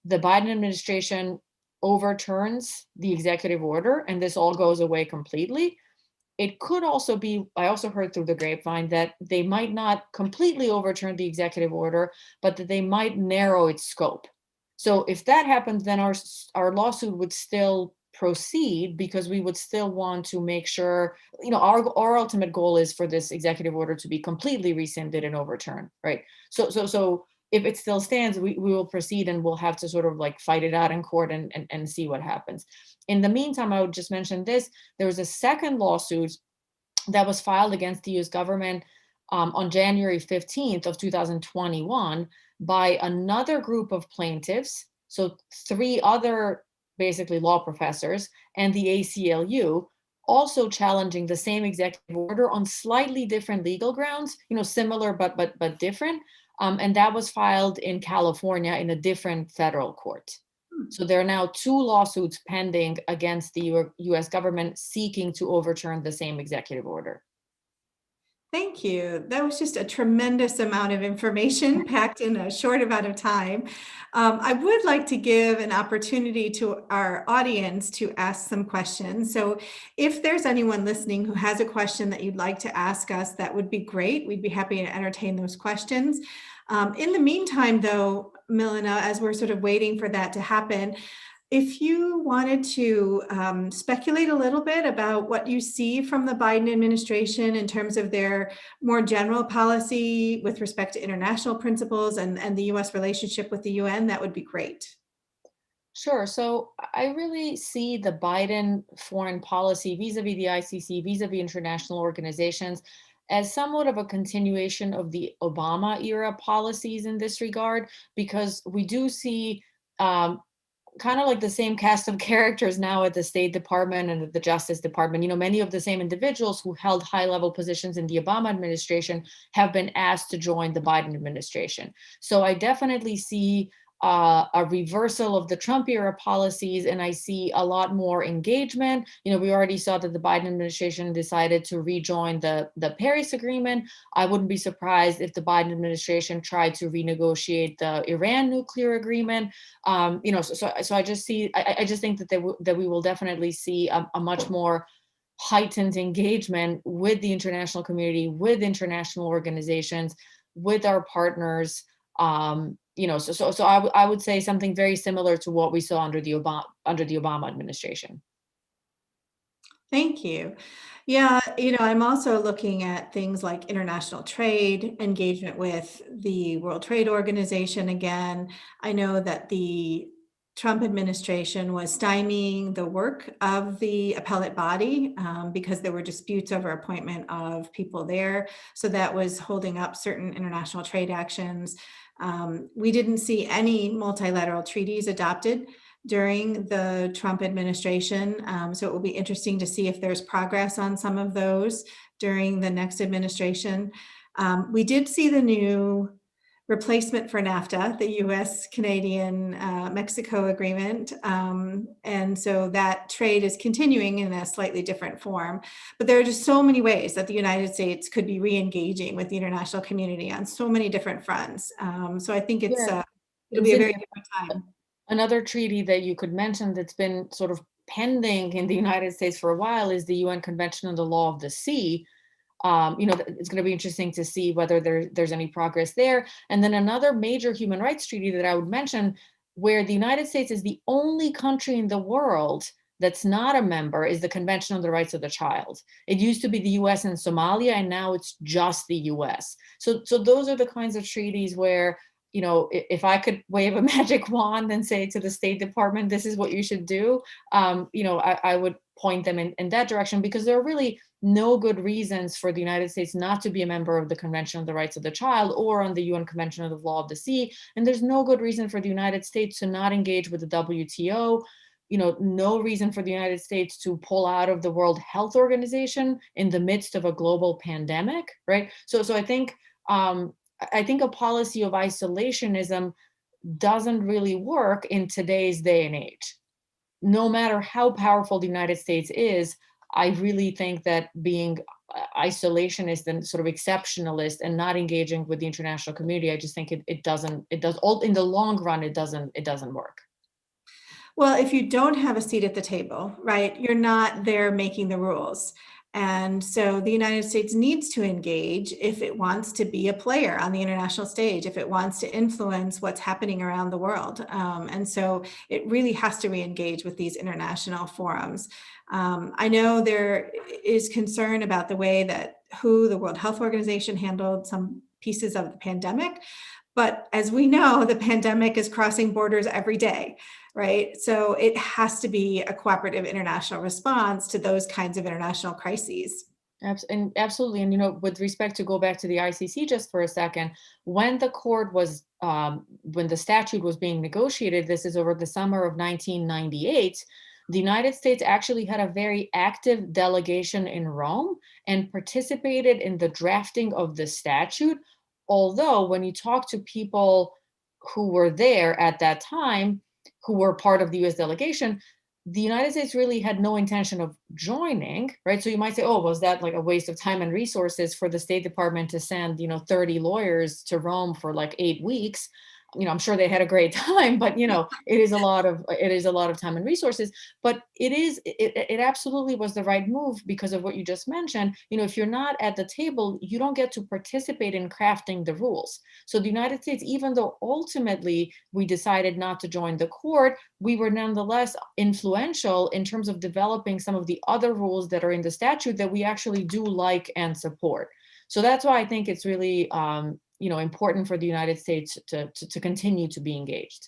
Speaker 2: the Biden administration overturns the executive order and this all goes away completely. It could also be, I also heard through the grapevine, that they might not completely overturn the executive order, but that they might narrow its scope. So if that happens, then our lawsuit would still proceed because we would still want to make sure, our ultimate goal is for this executive order to be completely rescinded and overturned, right? So if it still stands, we will proceed and we'll have to sort of like fight it out in court and see what happens. In the meantime, I would just mention this, there was a second lawsuit that was filed against the US government on January 15th of 2021 by another group of plaintiffs. So 3 other basically law professors and the ACLU, also challenging the same executive order on slightly different legal grounds, similar but different. And that was filed in California in a different federal court. So there are now 2 lawsuits pending against the US government seeking to overturn the same executive order.
Speaker 1: Thank you. That was just a tremendous amount of information packed in a short amount of time. I would like to give an opportunity to our audience to ask some questions. So if there's anyone listening who has a question that you'd like to ask us, that would be great. We'd be happy to entertain those questions. In the meantime, though, Milena, as we're sort of waiting for that to happen, if you wanted to speculate a little bit about what you see from the Biden administration in terms of their more general policy with respect to international principles and the US relationship with the UN, that would be great.
Speaker 2: Sure. So I really see the Biden foreign policy vis-a-vis the ICC, vis-a-vis international organizations, as somewhat of a continuation of the Obama era policies in this regard, because we do see kind of like the same cast of characters now at the State Department and at the Justice Department. Many of the same individuals who held high-level positions in the Obama administration have been asked to join the Biden administration. So I definitely see a reversal of the Trump era policies, and I see a lot more engagement. We already saw that the Biden administration decided to rejoin the Paris Agreement. I wouldn't be surprised if the Biden administration tried to renegotiate the Iran nuclear agreement. So I just think that we will definitely see a much more heightened engagement with the international community, with international organizations, with our partners. So I would say something very similar to what we saw under the Obama administration.
Speaker 1: Thank you. Yeah, I'm also looking at things like international trade, engagement with the World Trade Organization again. I know that the Trump administration was stymieing the work of the appellate body because there were disputes over appointment of people there. So that was holding up certain international trade actions. We didn't see any multilateral treaties adopted during the Trump administration. So it will be interesting to see if there's progress on some of those during the next administration. We did see the new replacement for NAFTA, the US-Canadian-Mexico agreement. And so that trade is continuing in a slightly different form. But there are just so many ways that the United States could be re-engaging with the international community on so many different fronts. So I think it'll be a very different time.
Speaker 2: Another treaty that you could mention that's been sort of pending in the United States for a while is the UN Convention on the Law of the Sea. It's going to be interesting to see whether there's any progress there. And then another major human rights treaty that I would mention, where the United States is the only country in the world that's not a member, is the Convention on the Rights of the Child. It used to be the US and Somalia, and now it's just the US. So those are the kinds of treaties where, if I could wave a magic wand and say to the State Department, this is what you should do, I would point them in that direction, because there are really no good reasons for the United States not to be a member of the Convention on the Rights of the Child or on the UN Convention on the Law of the Sea. And there's no good reason for the United States to not engage with the WTO. No reason for the United States to pull out of the World Health Organization in the midst of a global pandemic, right? So I think a policy of isolationism doesn't really work in today's day and age. No matter how powerful the United States is, I really think that being isolationist and sort of exceptionalist and not engaging with the international community, I just think in the long run, it doesn't work.
Speaker 1: Well, if you don't have a seat at the table, right, you're not there making the rules. And so the United States needs to engage if it wants to be a player on the international stage, if it wants to influence what's happening around the world. And so it really has to re-engage with these international forums. I know there is concern about the way that the World Health Organization handled some pieces of the pandemic. But as we know, the pandemic is crossing borders every day, right? So it has to be a cooperative international response to those kinds of international crises.
Speaker 2: Absolutely. And, with respect to go back to the ICC just for a second, when the statute was being negotiated, this is over the summer of 1998, the United States actually had a very active delegation in Rome and participated in the drafting of the statute. Although when you talk to people who were there at that time, who were part of the US delegation, the United States really had no intention of joining, right? So you might say, oh, was that like a waste of time and resources for the State Department to send, 30 lawyers to Rome for like 8 weeks? I'm sure they had a great time, but it is a lot of time and resources. But it absolutely was the right move because of what you just mentioned. If you're not at the table, you don't get to participate in crafting the rules. So the United States, even though ultimately we decided not to join the court, we were nonetheless influential in terms of developing some of the other rules that are in the statute that we actually do like and support. So that's why I think it's really important for the United States to continue to be engaged.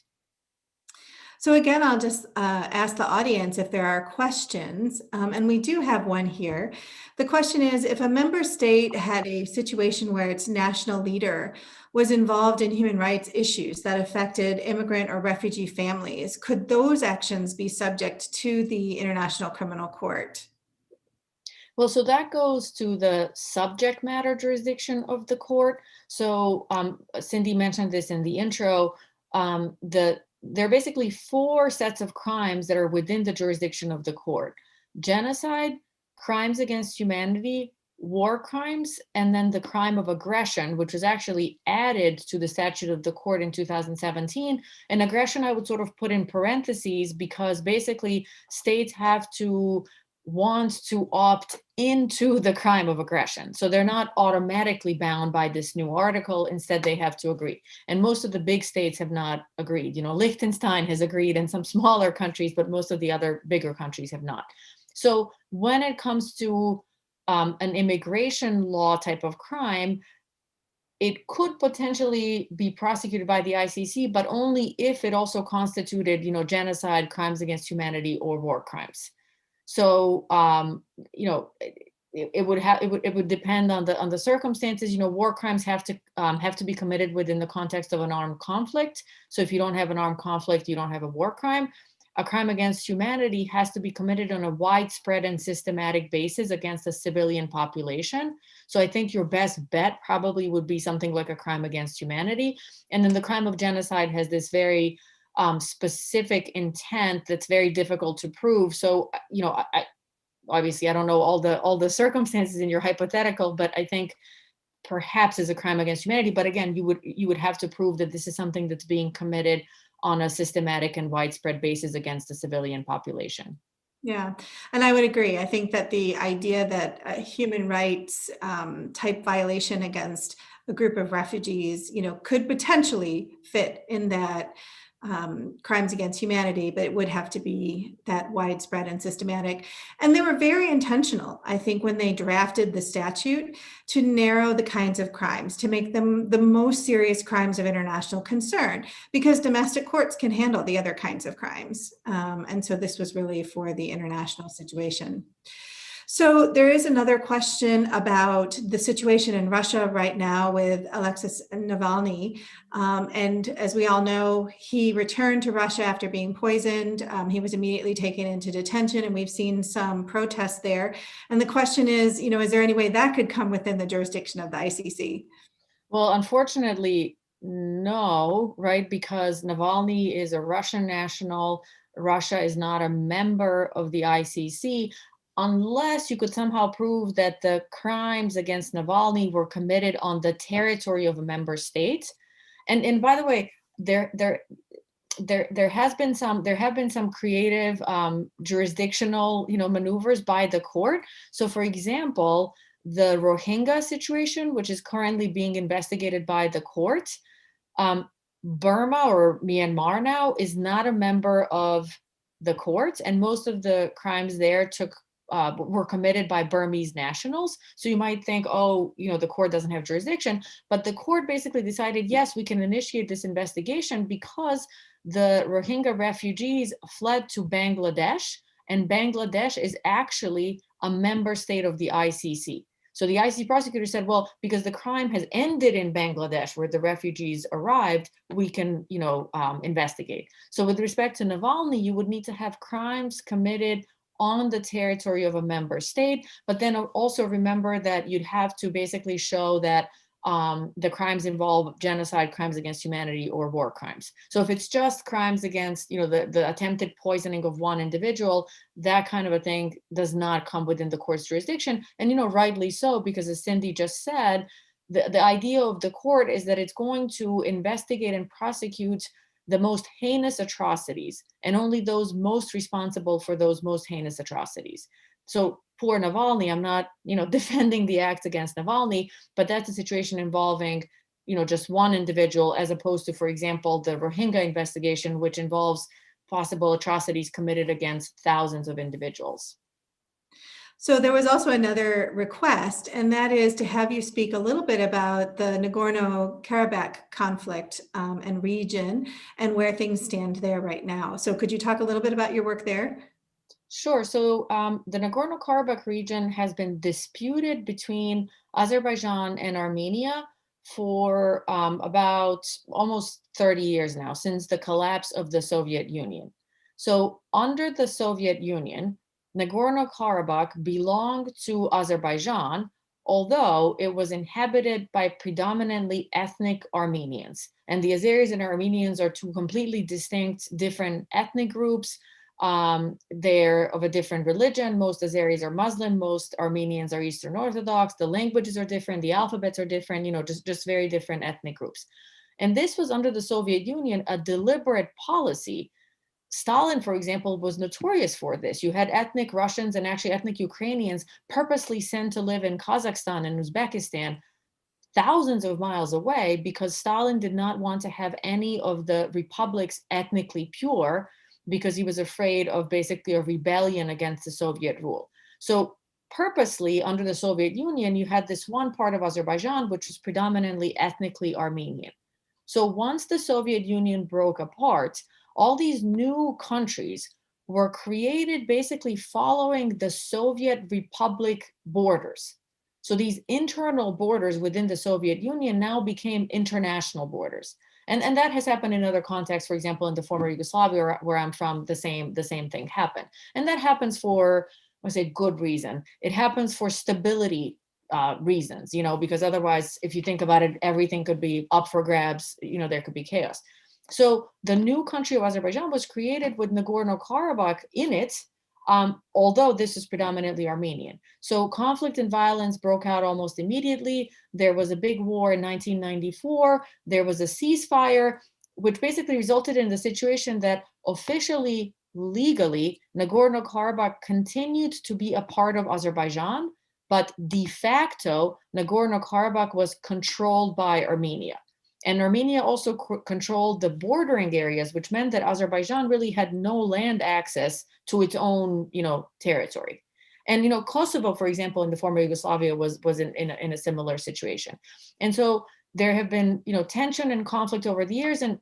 Speaker 1: So again, I'll just ask the audience if there are questions, and we do have one here. The question is, if a member state had a situation where its national leader was involved in human rights issues that affected immigrant or refugee families, could those actions be subject to the International Criminal Court?
Speaker 2: Well, so that goes to the subject matter jurisdiction of the court. So Cindy mentioned this in the intro. There are basically 4 sets of crimes that are within the jurisdiction of the court: genocide, crimes against humanity, war crimes, and then the crime of aggression, which was actually added to the statute of the court in 2017. And aggression I would sort of put in parentheses because basically states have to want to opt into the crime of aggression. So they're not automatically bound by this new article. Instead, they have to agree. And most of the big states have not agreed. Liechtenstein has agreed and some smaller countries, but most of the other bigger countries have not. So when it comes to an immigration law type of crime, it could potentially be prosecuted by the ICC, but only if it also constituted, genocide, crimes against humanity, or war crimes. So, it would depend on the circumstances. War crimes have to be committed within the context of an armed conflict. So if you don't have an armed conflict, you don't have a war crime. A crime against humanity has to be committed on a widespread and systematic basis against a civilian population. So I think your best bet probably would be something like a crime against humanity. And then the crime of genocide has this very specific intent that's very difficult to prove. So, obviously I don't know all the circumstances in your hypothetical, but I think perhaps is a crime against humanity. But again, you would have to prove that this is something that's being committed on a systematic and widespread basis against the civilian population.
Speaker 1: Yeah, and I would agree. I think that the idea that a human rights type violation against a group of refugees, could potentially fit in that crimes against humanity, but it would have to be that widespread and systematic. And they were very intentional, I think, when they drafted the statute to narrow the kinds of crimes, to make them the most serious crimes of international concern, because domestic courts can handle the other kinds of crimes. And so this was really for the international situation. So there is another question about the situation in Russia right now with Alexei Navalny. And as we all know, he returned to Russia after being poisoned. He was immediately taken into detention, and we've seen some protests there. And the question is there any way that could come within the jurisdiction of the ICC?
Speaker 2: Well, unfortunately, no, right? Because Navalny is a Russian national. Russia is not a member of the ICC, unless you could somehow prove that the crimes against Navalny were committed on the territory of a member state. And by the way, there have been some creative jurisdictional maneuvers by the court. So for example, the Rohingya situation, which is currently being investigated by the court, Burma or Myanmar now is not a member of the court, and most of the crimes there were committed by Burmese nationals. So you might think, the court doesn't have jurisdiction, but the court basically decided, yes, we can initiate this investigation because the Rohingya refugees fled to Bangladesh, and Bangladesh is actually a member state of the ICC. So the ICC prosecutor said, well, because the crime has ended in Bangladesh where the refugees arrived, we can, investigate. So with respect to Navalny, you would need to have crimes committed on the territory of a member state, but then also remember that you'd have to basically show that the crimes involve genocide, crimes against humanity, or war crimes. So if it's just crimes against, the attempted poisoning of one individual, that kind of a thing does not come within the court's jurisdiction. And, rightly so, because as Cindy just said, the idea of the court is that it's going to investigate and prosecute the most heinous atrocities, and only those most responsible for those most heinous atrocities. So for Navalny, I'm not, defending the acts against Navalny, but that's a situation involving, just one individual, as opposed to, for example, the Rohingya investigation, which involves possible atrocities committed against thousands of individuals.
Speaker 1: So there was also another request, and that is to have you speak a little bit about the Nagorno-Karabakh conflict and region and where things stand there right now. So could you talk a little bit about your work there?
Speaker 2: Sure. So the Nagorno-Karabakh region has been disputed between Azerbaijan and Armenia for about almost 30 years now, since the collapse of the Soviet Union. So under the Soviet Union, Nagorno-Karabakh belonged to Azerbaijan, although it was inhabited by predominantly ethnic Armenians. And the Azeris and Armenians are two completely distinct, different ethnic groups. They're of a different religion. Most Azeris are Muslim, most Armenians are Eastern Orthodox. The languages are different, the alphabets are different, just very different ethnic groups. And this was under the Soviet Union, a deliberate policy Stalin, for example, was notorious for this. You had ethnic Russians and actually ethnic Ukrainians purposely sent to live in Kazakhstan and Uzbekistan, thousands of miles away, because Stalin did not want to have any of the republics ethnically pure, because he was afraid of basically a rebellion against the Soviet rule. So purposely, under the Soviet Union, you had this one part of Azerbaijan which was predominantly ethnically Armenian. So once the Soviet Union broke apart, all these new countries were created basically following the Soviet Republic borders. So these internal borders within the Soviet Union now became international borders. And that has happened in other contexts. For example, in the former Yugoslavia, where I'm from, the same thing happened. And that happens for, I say, good reason. It happens for stability reasons, because otherwise, if you think about it, everything could be up for grabs, there could be chaos. So the new country of Azerbaijan was created with Nagorno-Karabakh in it, although this is predominantly Armenian. So conflict and violence broke out almost immediately. There was a big war in 1994. There was a ceasefire, which basically resulted in the situation that officially, legally, Nagorno-Karabakh continued to be a part of Azerbaijan, but de facto, Nagorno-Karabakh was controlled by Armenia. And Armenia also controlled the bordering areas, which meant that Azerbaijan really had no land access to its own, territory. And, Kosovo, for example, in the former Yugoslavia was in a similar situation. And so there have been, tension and conflict over the years, and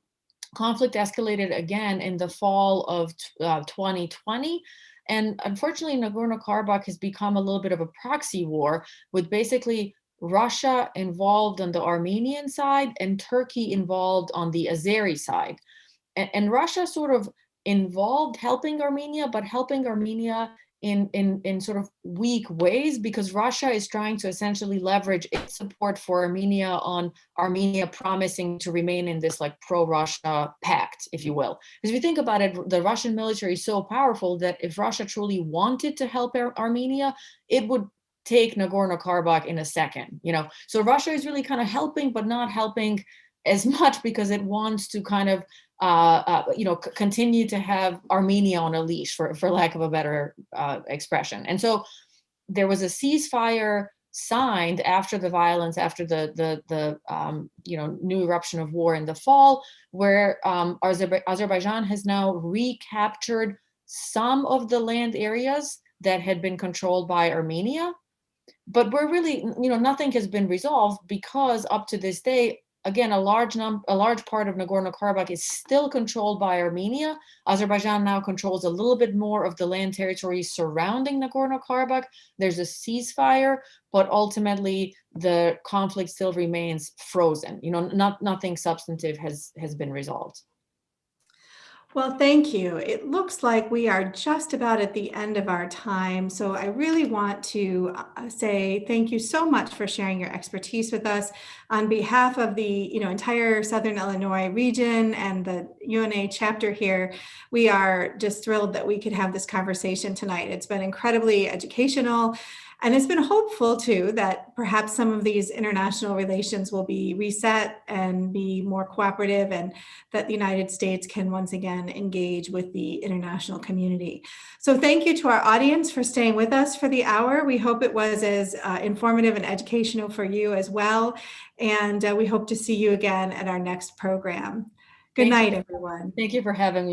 Speaker 2: conflict escalated again in the fall of 2020. And unfortunately, Nagorno-Karabakh has become a little bit of a proxy war, with basically Russia involved on the Armenian side and Turkey involved on the Azeri side. And Russia sort of involved helping Armenia, but helping Armenia in sort of weak ways, because Russia is trying to essentially leverage its support for Armenia on Armenia promising to remain in this like pro-Russia pact, if you will. Because if you think about it, the Russian military is so powerful that if Russia truly wanted to help Armenia, it would take Nagorno-Karabakh in a second, So Russia is really kind of helping, but not helping as much, because it wants to kind of continue to have Armenia on a leash, for lack of a better expression. And so there was a ceasefire signed after the violence, after the new eruption of war in the fall, where Azerbaijan has now recaptured some of the land areas that had been controlled by Armenia. But we're really, nothing has been resolved, because up to this day, again, a large part of Nagorno-Karabakh is still controlled by Armenia. Azerbaijan now controls a little bit more of the land territory surrounding Nagorno-Karabakh. There's a ceasefire, but ultimately the conflict still remains frozen. Nothing substantive has been resolved.
Speaker 1: Well, thank you. It looks like we are just about at the end of our time. So I really want to say thank you so much for sharing your expertise with us. On behalf of the entire Southern Illinois region and the UNA chapter here, we are just thrilled that we could have this conversation tonight. It's been incredibly educational. And it's been hopeful, too, that perhaps some of these international relations will be reset and be more cooperative, and that the United States can once again engage with the international community. So thank you to our audience for staying with us for the hour. We hope it was as informative and educational for you as well. And we hope to see you again at our next program. Good night, everyone.
Speaker 2: Thank you for having me.